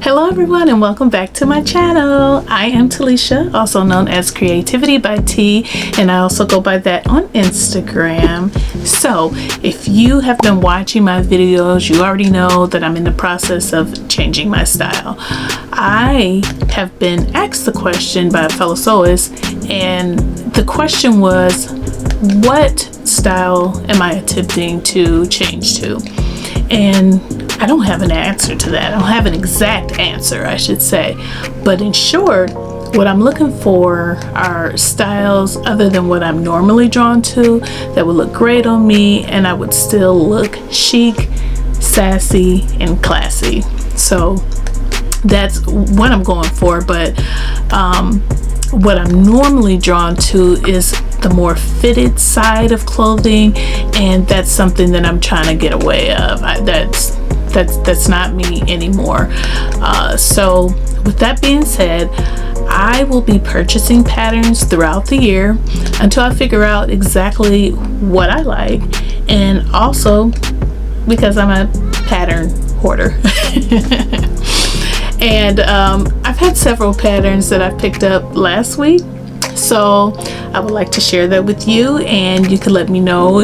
Hello everyone and welcome back to my channel. I am Talisha, also known as CreativiTeeByT, and I also go by that on Instagram. So if you have been watching my videos, you already know that I'm in the process of changing my style. I have been asked the question by a fellow sewist, and the question was, what style am I attempting to change to? And I don't have an answer to that. I don't have an exact answer, I should say. But in short, what I'm looking for are styles other than what I'm normally drawn to that would look great on me and I would still look chic, sassy, and classy. So that's what I'm going for. But what I'm normally drawn to is the more fitted side of clothing, and that's something that I'm trying to get away of. That's not me anymore. So with that being said, I will be purchasing patterns throughout the year until I figure out exactly what I like, and also because I'm a pattern hoarder. And I've had several patterns that I picked up last week, so I would like to share that with you, and you can let me know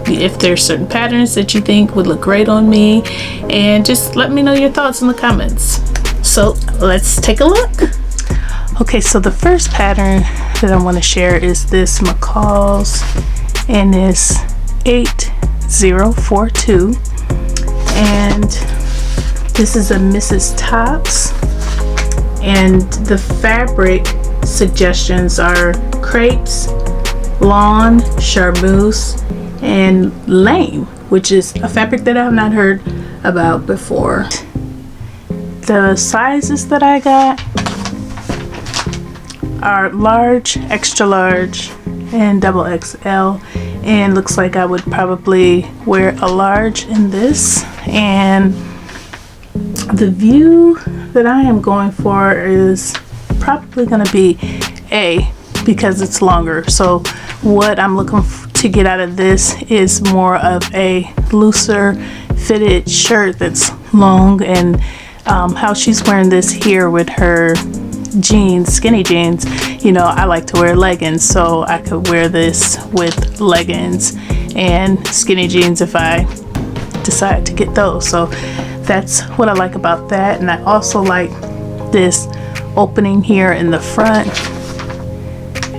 if there's certain patterns that you think would look great on me, and just let me know your thoughts in the comments. So let's take a look. Okay, so the first pattern that I want to share is this McCall's, and it's 8042, and this is a Mrs. Tops, and the fabric suggestions are crepes, lawn, charmeuse, and lame, which is a fabric that I have not heard about before. The sizes that I got are large, extra large, and double XL, and looks like I would probably wear a large in this. And the view that I am going for is probably going to be A, because it's longer. So what I'm looking to get out of this is more of a looser fitted shirt that's long, and how she's wearing this here with her jeans, skinny jeans. You know, I like to wear leggings, so I could wear this with leggings and skinny jeans if I decide to get those. So that's what I like about that. And I also like this opening here in the front.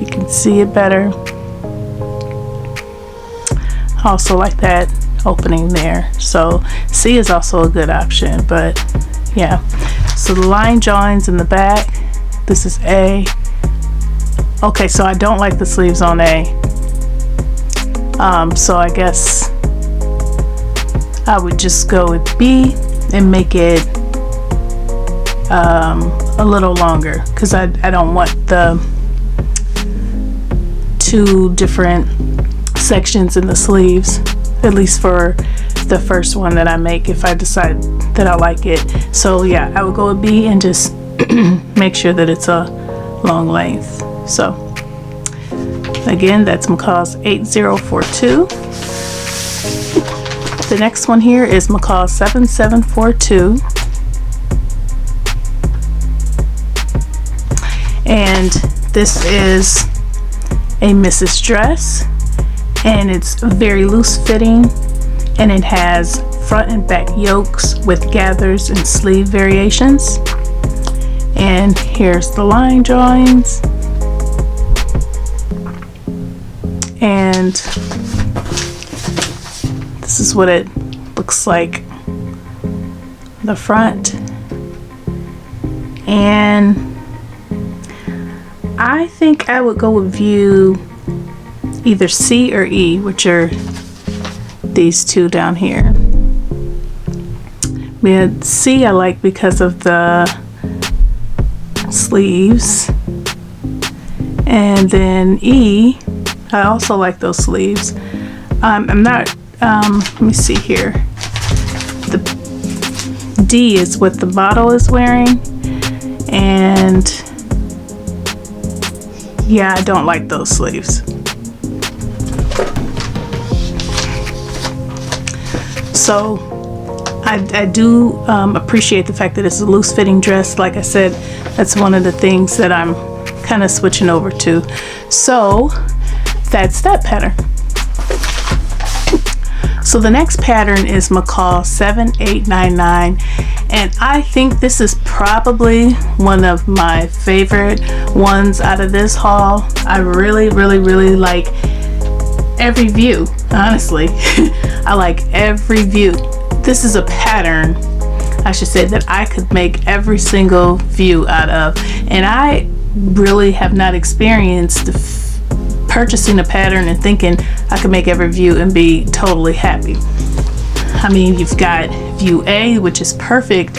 You can see it better. Also like that opening there. So C is also a good option, but yeah. So the line joins in the back. This is A. Okay, so I don't like the sleeves on A. So I guess I would just go with B and make it a little longer, because I don't want the two different sections in the sleeves, at least for the first one that I make, if I decide that I like it. So yeah, I would go with B and just make sure that it's a long length. So again, that's McCall's 8042. The next one here is McCall's 7742, and this is a Mrs. dress, and it's very loose fitting, and it has front and back yokes with gathers and sleeve variations. And here's the line drawings, and this is what it looks like, the front. And I think I would go with view either C or E, which are these two down here. Yeah, C I like because of the sleeves, and then E, I also like those sleeves. I'm not let me see here. The D is what the model is wearing, and yeah, I don't like those sleeves. So I do appreciate the fact that it's a loose fitting dress. Like I said, that's one of the things that I'm kind of switching over to. So that's that pattern. So the next pattern is McCall's 7899, and I think this is probably one of my favorite ones out of this haul. I really like every view, honestly. I like every view. This is a pattern, I should say, that I could make every single view out of, and I really have not experienced purchasing a pattern and thinking I could make every view and be totally happy. I mean, you've got view A, which is perfect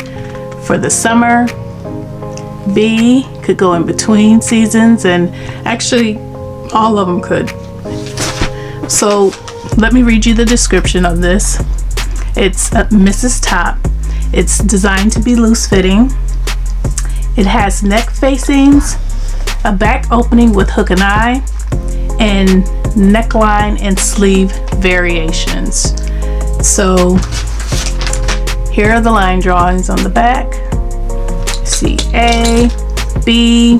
for the summer. B could go in between seasons, and actually all of them could. So let me read you the description of this. It's a Mrs. Top. It's designed to be loose fitting. It has neck facings, a back opening with hook and eye, and neckline and sleeve variations. So here are the line drawings on the back. See A, B,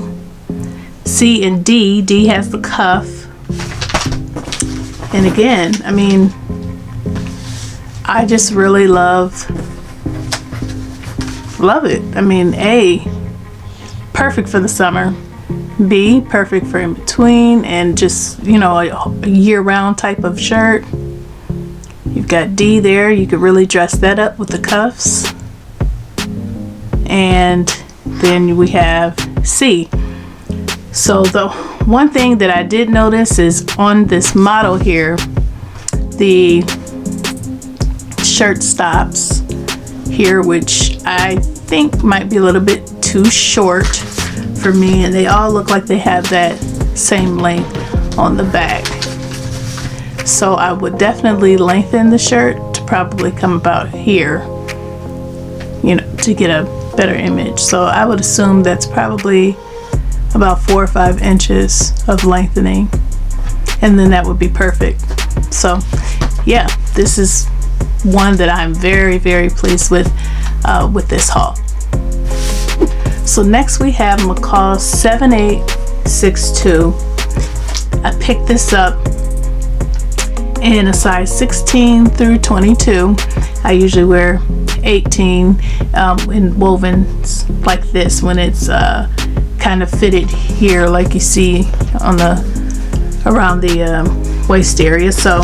C, and D. D has the cuff. And again, I mean, I just really love it. I mean, A, perfect for the summer. B, perfect for in between and just, you know, a year-round type of shirt. You've got D there. You could really dress that up with the cuffs. And then we have C. So the one thing that I did notice is on this model here, the shirt stops here, which I think might be a little bit too short for me, and they all look like they have that same length on the back. So I would definitely lengthen the shirt to probably come about here, you know, to get a better image. So I would assume that's probably about 4 or 5 inches of lengthening, and then that would be perfect. So yeah, this is one that I'm very pleased with this haul. So next we have McCall's 7862. I picked this up in a size 16 through 22. I usually wear 18 in wovens like this when it's kind of fitted here, like you see on the around the waist area. So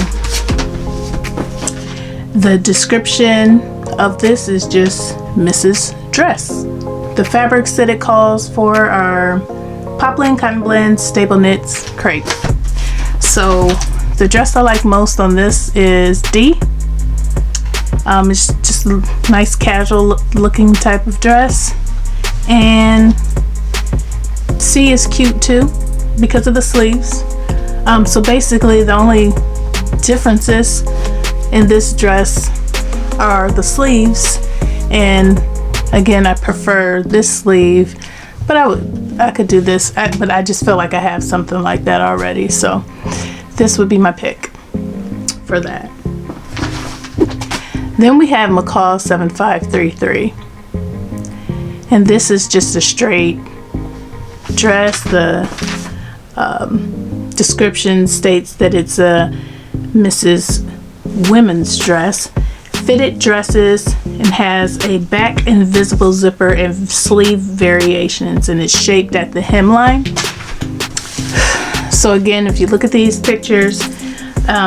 the description of this is just Mrs. Dress. The fabrics that it calls for are poplin, cotton blend, stable knits, crepe. So the dress I like most on this is D. It's just a nice casual looking type of dress, and C is cute too because of the sleeves. So basically the only differences in this dress are the sleeves, and again, I prefer this sleeve, but I could do this, but I just feel like I have something like that already, so this would be my pick for that. Then we have McCall 7533, and this is just a straight dress. The description states that it's a Mrs. Women's dress. Fitted dresses, and has a back invisible zipper and sleeve variations, and it's shaped at the hemline. So again, if you look at these pictures,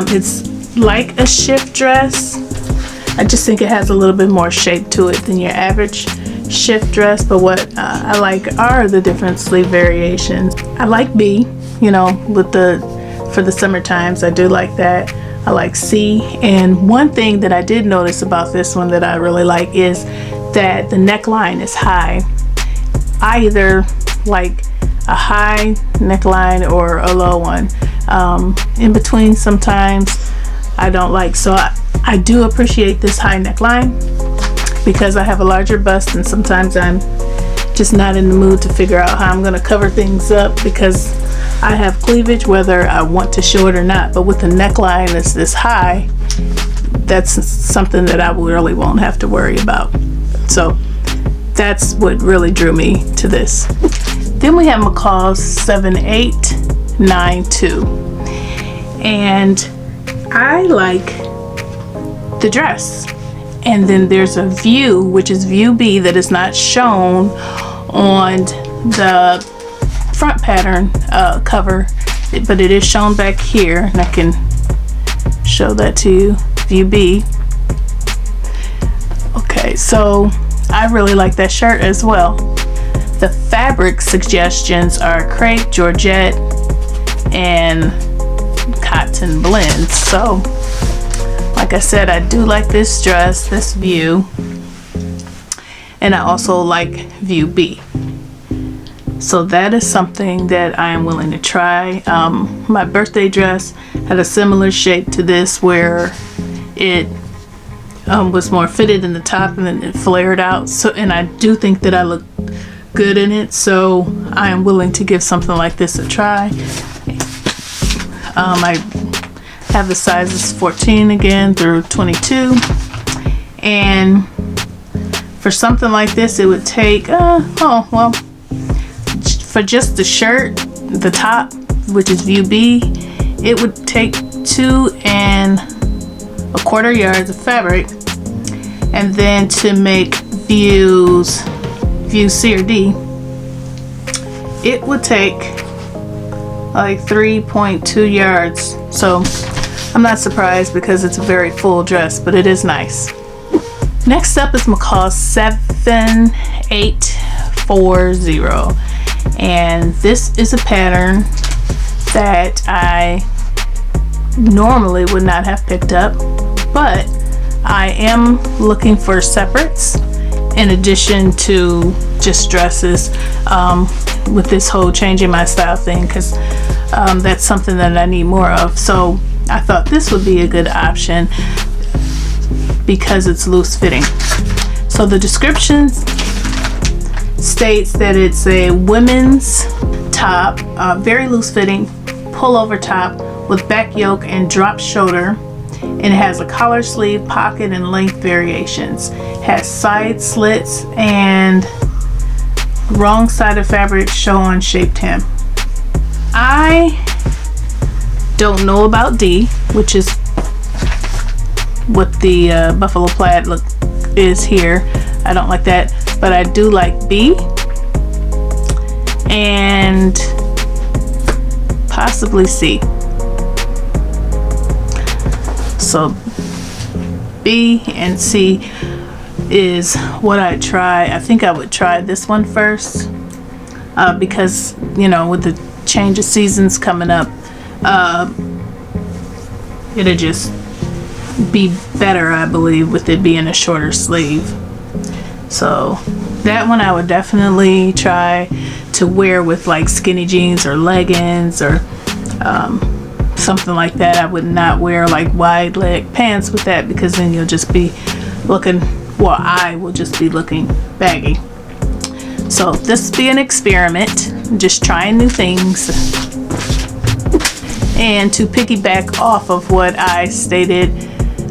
it's like a shift dress. I just think it has a little bit more shape to it than your average shift dress, but what I like are the different sleeve variations. I like B, you know, with for the summer times, I do like that. I like C, and one thing that I did notice about this one that I really like is that the neckline is high. I either like a high neckline or a low one. In between sometimes I don't like, so I do appreciate this high neckline because I have a larger bust, and sometimes I'm just not in the mood to figure out how I'm going to cover things up because I have cleavage whether I want to show it or not. But with the neckline that's this high, that's something that I really won't have to worry about. So that's what really drew me to this. Then we have McCall's 7892, and I like the dress. And then there's a view, which is view B, that is not shown on the front pattern cover, but it is shown back here, and I can show that to you. View B. Okay, so I really like that shirt as well. The fabric suggestions are crepe, georgette, and cotton blends. So like I said, I do like this dress, this view, and I also like view B. So that is something that I am willing to try. My birthday dress had a similar shape to this, where it was more fitted in the top and then it flared out. So, and I do think that I look good in it, so I am willing to give something like this a try. I have the sizes 14 again through 22, and for something like this it would take for just the shirt, the top, which is view B, it would take 2 1/4 yards of fabric, and then to make view C or D, it would take like 3.2 yards. So I'm not surprised, because it's a very full dress, but it is nice. Next up is McCall's 7840, and this is a pattern that I normally would not have picked up, but I am looking for separates in addition to just dresses, with this whole changing my style thing, because that's something that I need more of. So I thought this would be a good option because it's loose fitting. So the description states that it's a women's top, very loose fitting, pullover top with back yoke and drop shoulder, and it has a collar, sleeve, pocket, and length variations. It has side slits and wrong side of fabric show on shaped hem. I don't know about D, which is what the buffalo plaid look is here. I don't like that, but I do like B and possibly C. So B and C is what I try. I think I would try this one first, because, you know, with the change of seasons coming up, it'll just be better, I believe, with it being a shorter sleeve. So that one I would definitely try to wear with like skinny jeans or leggings or something like that. I would not wear like wide leg pants with that, because then you'll just be looking, well, I will just be looking baggy. So this will be an experiment, just trying new things. And to piggyback off of what I stated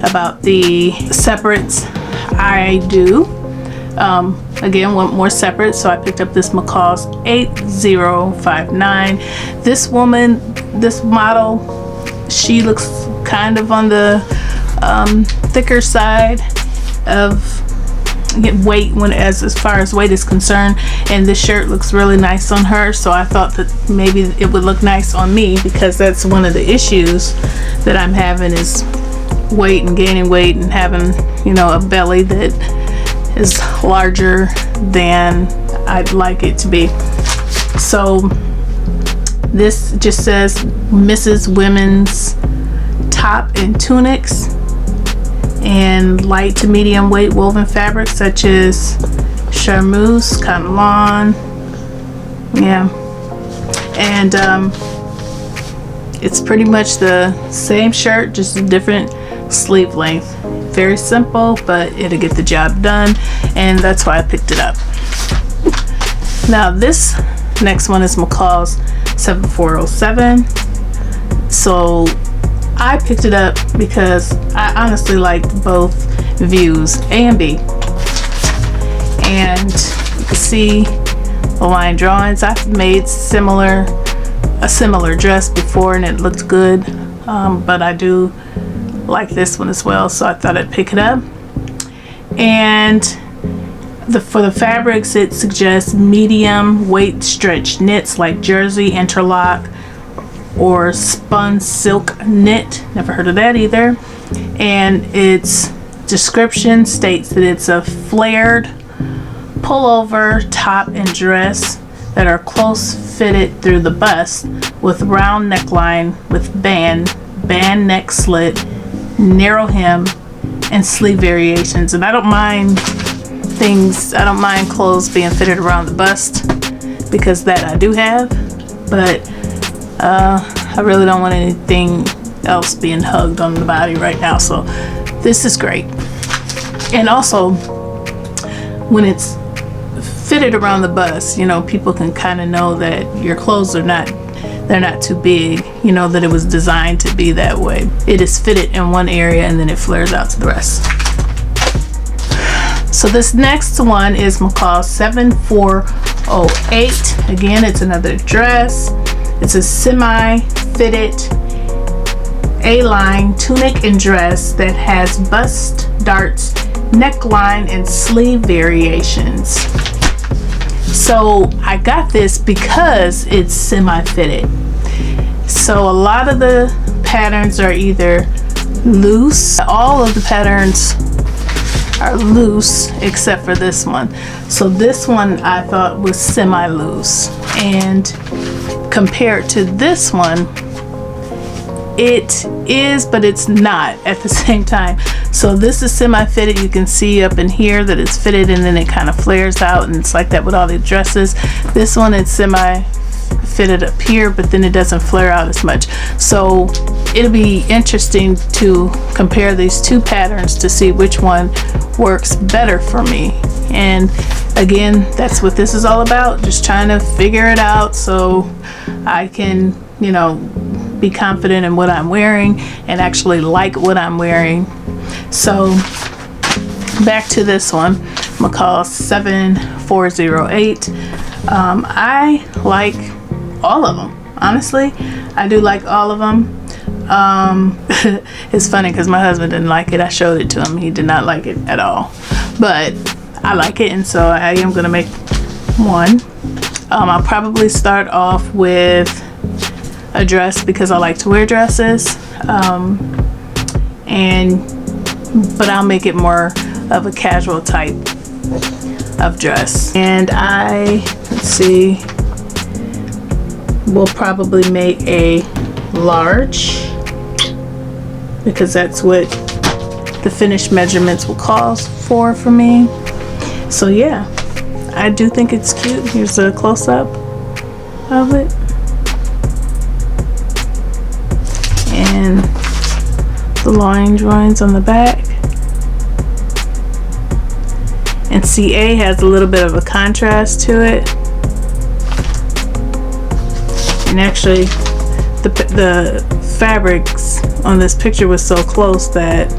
about the separates, I do again want more separates, so I picked up this McCall's 8059. This woman, this model, she looks kind of on the thicker side of weight as far as weight is concerned, and this shirt looks really nice on her, so I thought that maybe it would look nice on me, because that's one of the issues that I'm having, is weight and gaining weight and having, you know, a belly that is larger than I'd like it to be. So this just says Mrs. Women's top and tunics and light to medium weight woven fabrics such as charmeuse, cotton lawn, yeah, and it's pretty much the same shirt, just a different sleeve length. Very simple, but it'll get the job done, and that's why I picked it up. Now this next one is McCall's 7407. So I picked it up because I honestly liked both views, A and B. And you can see the line drawings. I've made a similar dress before and it looked good, but I do like this one as well, so I thought I'd pick it up. And for the fabrics, it suggests medium weight stretch knits like jersey, interlock, or spun silk knit. Never heard of that either. And its description states that it's a flared pullover top and dress that are close fitted through the bust with round neckline with band neck slit, narrow hem, and sleeve variations. And I don't mind clothes being fitted around the bust, because that I do have, but I really don't want anything else being hugged on the body right now, so this is great. And also, when it's fitted around the bust, you know, people can kind of know that your clothes are not too big, you know, that it was designed to be that way. It is fitted in one area and then it flares out to the rest. So this next one is McCall's 7408. Again, it's another dress. It's a semi-fitted A-line tunic and dress that has bust darts, neckline, and sleeve variations. So I got this because it's semi-fitted. So a lot of the patterns are either loose. All of the patterns are loose except for this one. So this one I thought was semi-loose, and compared to this one, it is, but it's not at the same time. So this is semi-fitted. You can see up in here that it's fitted and then it kind of flares out, and it's like that with all the dresses. This one is semi-fitted up here, but then it doesn't flare out as much. So it'll be interesting to compare these two patterns to see which one works better for me. And again, that's what this is all about, just trying to figure it out so I can, you know, be confident in what I'm wearing and actually like what I'm wearing. So back to this one, McCall's 7408. I like all of them, honestly. I do like all of them. It's funny because my husband didn't like it. I showed it to him. He did not like it at all, but I like it, and so I am gonna make one. I'll probably start off with a dress because I like to wear dresses, but I'll make it more of a casual type of dress. And let's see, we'll probably make a large because that's what the finished measurements will call for me. So yeah, I do think it's cute. Here's a close-up of it. And the line drawings on the back. And CA has a little bit of a contrast to it. And actually, the fabrics on this picture was so close that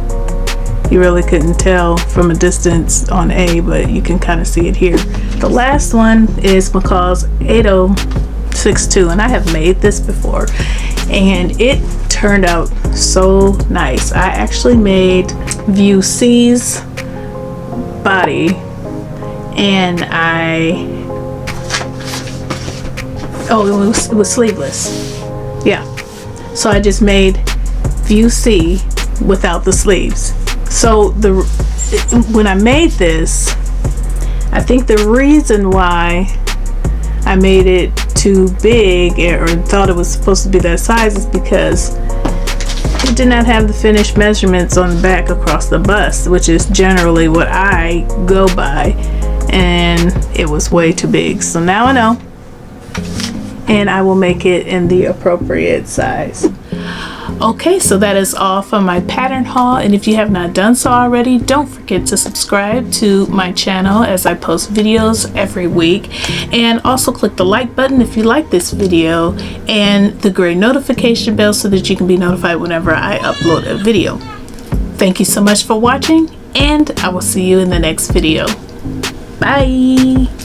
you really couldn't tell from a distance on A, but you can kind of see it here. The last one is McCall's 8062, and I have made this before, and it turned out so nice. I actually made view C's body, and it was sleeveless. Yeah, so I just made view C without the sleeves. So when I made this, I think the reason why I made it too big or thought it was supposed to be that size is because it did not have the finished measurements on the back across the bust, which is generally what I go by, and it was way too big. So now I know. and I will make it in the appropriate size. Okay, so that is all for my pattern haul, and if you have not done so already, don't forget to subscribe to my channel as I post videos every week, and also click the like button if you like this video and the gray notification bell so that you can be notified whenever I upload a video. Thank you so much for watching, and I will see you in the next video. Bye!